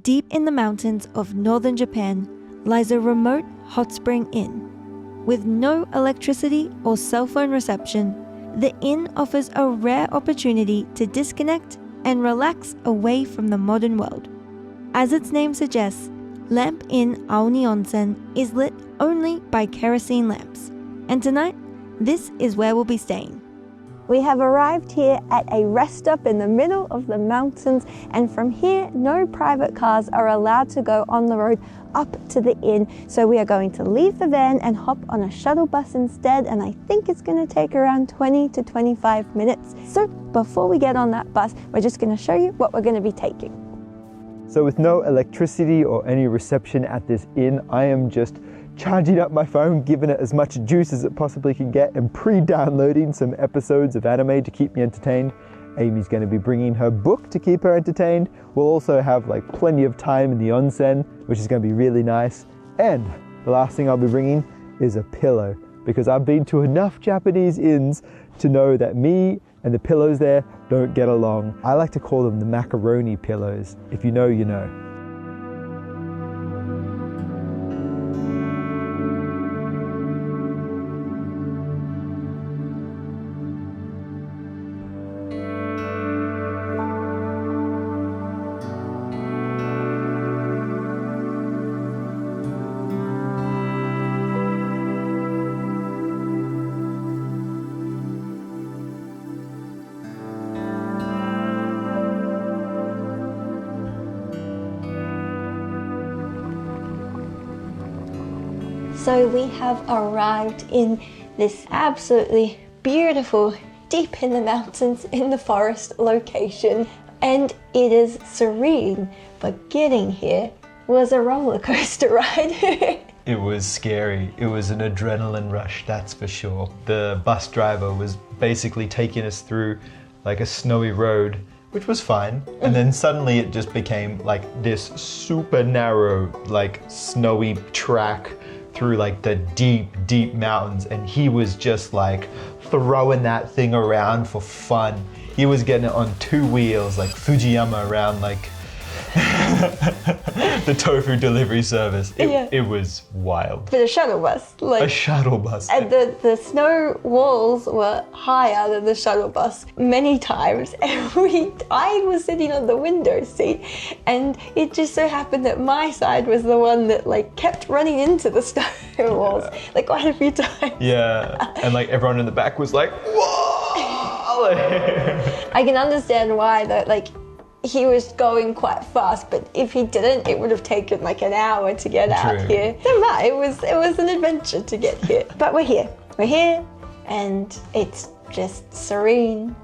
Deep in the mountains of northern Japan lies a remote hot spring inn. With no electricity or cell phone reception, the inn offers a rare opportunity to disconnect and relax away from the modern world. As its name suggests, Lamp Inn Aoni Onsen is lit only by kerosene lamps. And tonight, this is where we'll be staying. We have arrived here at a rest stop in the middle of the mountains, and from here, no private cars are allowed to go on the road up to the inn. So we are going to leave the van and hop on a shuttle bus instead, and I think it's going to take around 20 to 25 minutes. So before we get on that bus, we're just going to show you what we're going to be taking. So with no electricity or any reception at this inn, I am just charging up my phone, giving it as much juice as it possibly can get, and pre-downloading some episodes of anime to keep me entertained. Amy's going to be bringing her book to keep her entertained. We'll also have plenty of time in the onsen, which is going to be really nice. And the last thing I'll be bringing is a pillow, because I've been to enough Japanese inns to know that me and the pillows there don't get along. I like to call them the macaroni pillows. If you know, you know. So we have arrived in this absolutely beautiful, deep in the mountains, in the forest location, and it is serene, but getting here was a roller coaster ride. It was scary. It was an adrenaline rush, that's for sure. The bus driver was basically taking us through a snowy road, which was fine. And then suddenly it just became this super narrow, snowy track through the deep mountains, and he was just throwing that thing around for fun. He was getting it on 2 wheels like Fujiyama around the tofu delivery service. It was wild. But a shuttle bus. A shuttle bus. And the snow walls were higher than the shuttle bus many times. And I was sitting on the window seat, and it just so happened that my side was the one that kept running into the snow walls quite a few times. Yeah, and everyone in the back was like, whoa! I can understand why though, he was going quite fast, but if he didn't, it would have taken an hour to get out here. Never mind, it was an adventure to get here. But we're here, and it's just serene.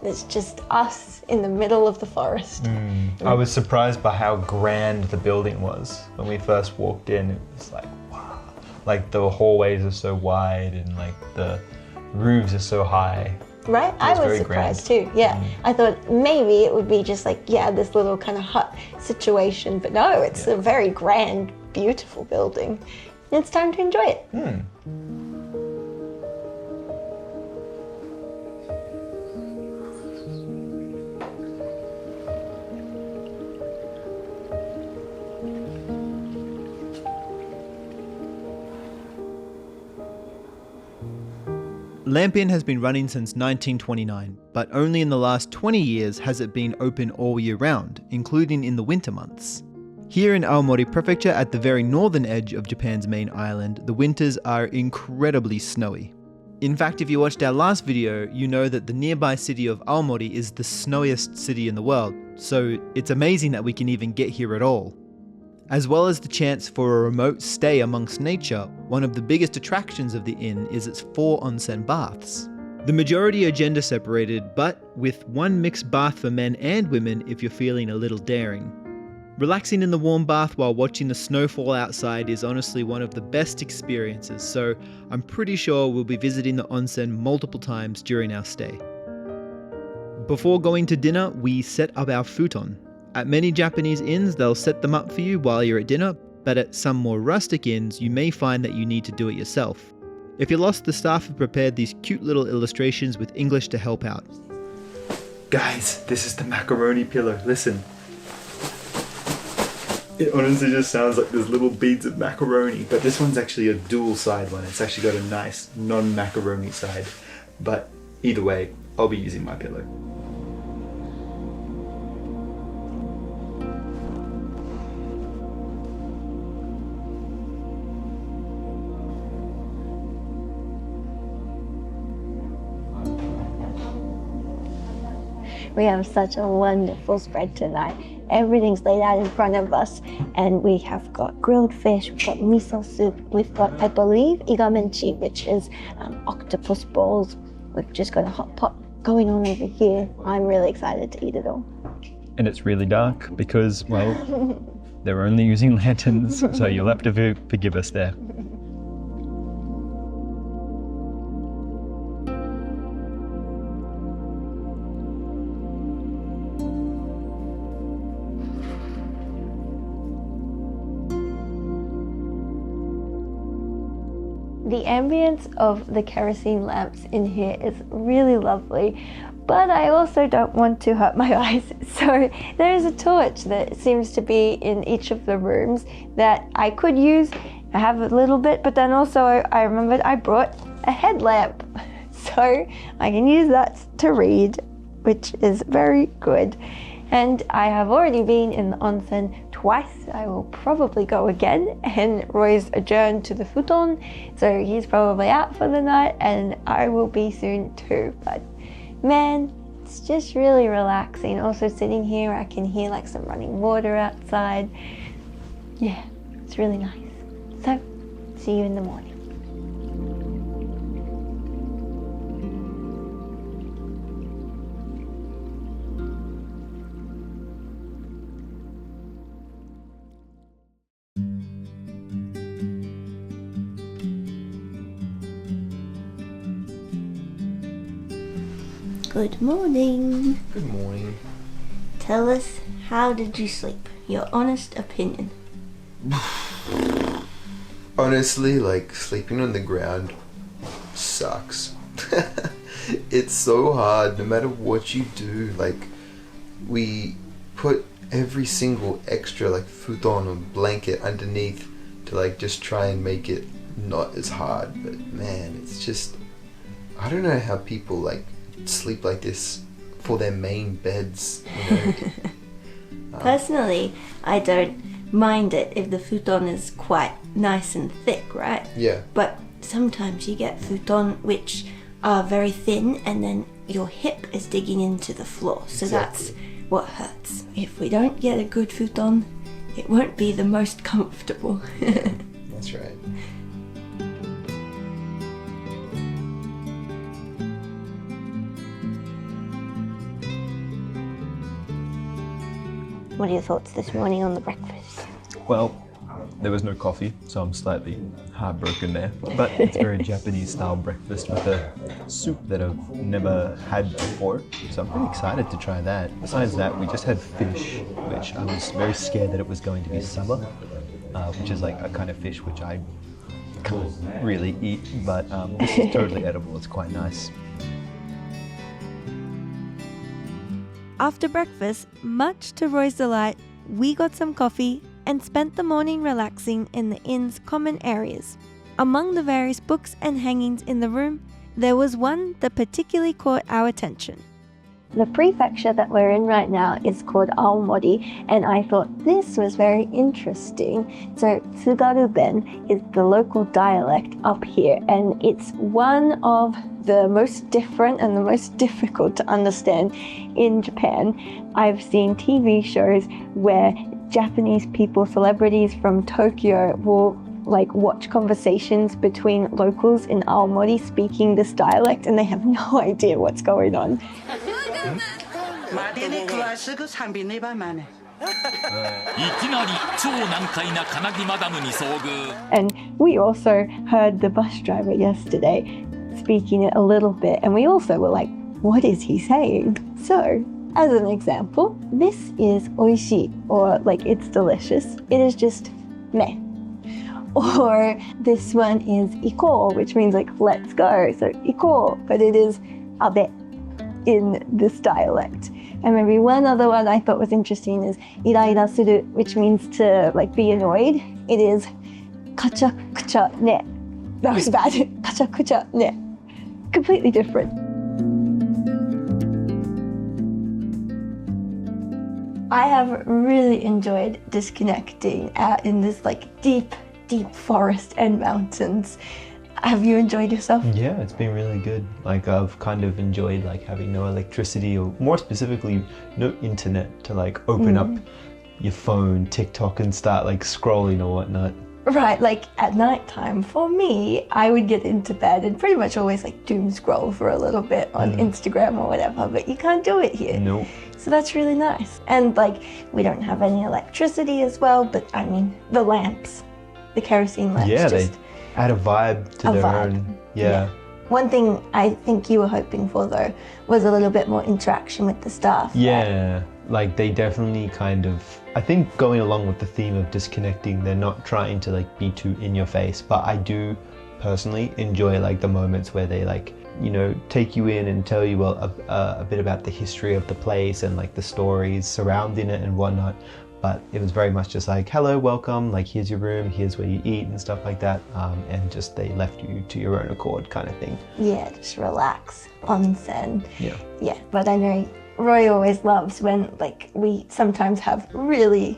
It's just us in the middle of the forest. I was surprised by how grand the building was. When we first walked in, it was wow. The hallways are so wide, and the roofs are so high. Right? I was surprised too, yeah. I thought maybe it would be just this little kind of hut situation, but no, it's a very grand, beautiful building. It's time to enjoy it. Lamp Inn has been running since 1929, but only in the last 20 years has it been open all year round, including in the winter months. Here in Aomori Prefecture, at the very northern edge of Japan's main island, the winters are incredibly snowy. In fact, if you watched our last video, you know that the nearby city of Aomori is the snowiest city in the world, so it's amazing that we can even get here at all. As well as the chance for a remote stay amongst nature, one of the biggest attractions of the inn is its 4 onsen baths. The majority are gender separated, but with one mixed bath for men and women if you're feeling a little daring. Relaxing in the warm bath while watching the snowfall outside is honestly one of the best experiences, so I'm pretty sure we'll be visiting the onsen multiple times during our stay. Before going to dinner, we set up our futon. At many Japanese inns, they'll set them up for you while you're at dinner, but at some more rustic inns, you may find that you need to do it yourself. If you're lost, the staff have prepared these cute little illustrations with English to help out. Guys, this is the macaroni pillow. Listen. It honestly just sounds like there's little beads of macaroni, but this one's actually a dual side one. It's actually got a nice non-macaroni side. But either way, I'll be using my pillow. We have such a wonderful spread tonight. Everything's laid out in front of us, and we have got grilled fish, we've got miso soup, we've got, I believe, igamenchi, which is octopus balls. We've just got a hot pot going on over here. I'm really excited to eat it all. And it's really dark because, well, they're only using lanterns, so you'll have to forgive us there. The ambience of the kerosene lamps in here is really lovely, but I also don't want to hurt my eyes. So there is a torch that seems to be in each of the rooms that I could use. I have a little bit, but then also I remembered I brought a headlamp. So I can use that to read, which is very good. And I have already been in the onsen twice. I will probably go again, and Roy's adjourned to the futon, so he's probably out for the night, and I will be soon too. But man, it's just really relaxing. Also sitting here, I can hear like some running water outside. Yeah, it's really nice. So, see you in the morning. Good morning. Good morning. Tell us, how did you sleep? Your honest opinion. Honestly, like, sleeping on the ground sucks. It's so hard no matter what you do. Like, we put every single extra, like, futon or blanket underneath to, like, just try and make it not as hard. But man, it's just, I don't know how people, like, sleep like this for their main beds, you know. Personally, I don't mind it if the futon is quite nice and thick, right? Yeah. But sometimes you get futon which are very thin, and then your hip is digging into the floor, so Exactly. that's what hurts. If we don't get a good futon, it won't be the most comfortable. That's right. What are your thoughts this morning on the breakfast? Well, there was no coffee, so I'm slightly heartbroken there. But it's very Japanese style breakfast with a soup that I've never had before. So I'm pretty excited to try that. Besides that, we just had fish, which I was very scared that it was going to be saba, which is like a kind of fish which I can't really eat, but this is totally edible. It's quite nice. After breakfast, much to Roy's delight, we got some coffee and spent the morning relaxing in the inn's common areas. Among the various books and hangings in the room, there was one that particularly caught our attention. The prefecture that we're in right now is called Aomori, and I thought this was very interesting. So Tsugaru-ben is the local dialect up here, and it's one of the most different and the most difficult to understand in Japan. I've seen TV shows where Japanese people, celebrities from Tokyo, will watch conversations between locals in Aomori speaking this dialect, and they have no idea what's going on. And we also heard the bus driver yesterday speaking it a little bit, and we also were like, what is he saying? So, as an example, this is oishii, or it's delicious. It is just meh. Or this one is iko, which means let's go. So iko, but it is abe in this dialect. And maybe one other one I thought was interesting is iraira suru, which means to like be annoyed. It is kachakucha ne. That was bad. Kachakucha ne. Completely different. I have really enjoyed disconnecting out in this like deep forest and mountains. Have you enjoyed yourself? Yeah, it's been really good. Like I've kind of enjoyed like having no electricity, or more specifically no internet to like open up your phone, TikTok, and start like scrolling or whatnot. Right, like at nighttime, for me, I would get into bed and pretty much always like doom scroll for a little bit on Instagram or whatever, but you can't do it here. Nope. So that's really nice. And like, we don't have any electricity as well, but I mean, the lamps, the kerosene lamps. Yeah, just they add a vibe to a their vibe. own. Yeah. One thing I think you were hoping for though was a little bit more interaction with the staff. Yeah, like they definitely kind of, I think going along with the theme of disconnecting, they're not trying to like be too in your face, but I do personally enjoy like the moments where they like, you know, take you in and tell you a bit about the history of the place and like the stories surrounding it and whatnot. But it was very much just like, hello, welcome, like here's your room, here's where you eat and stuff like that. And just they left you to your own accord kind of thing. Yeah, just relax, onsen. Yeah. Yeah, but I know Roy always loves when like we sometimes have really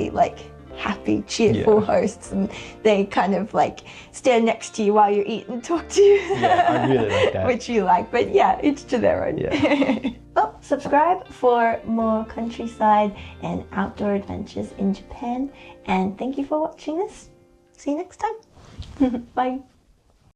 like happy, cheerful hosts, and they kind of like stand next to you while you eat and talk to you. Yeah, I really like that. Which you like, but yeah, each to their own. Yeah. Well, subscribe for more countryside and outdoor adventures in Japan, and thank you for watching this. See you next time. Bye.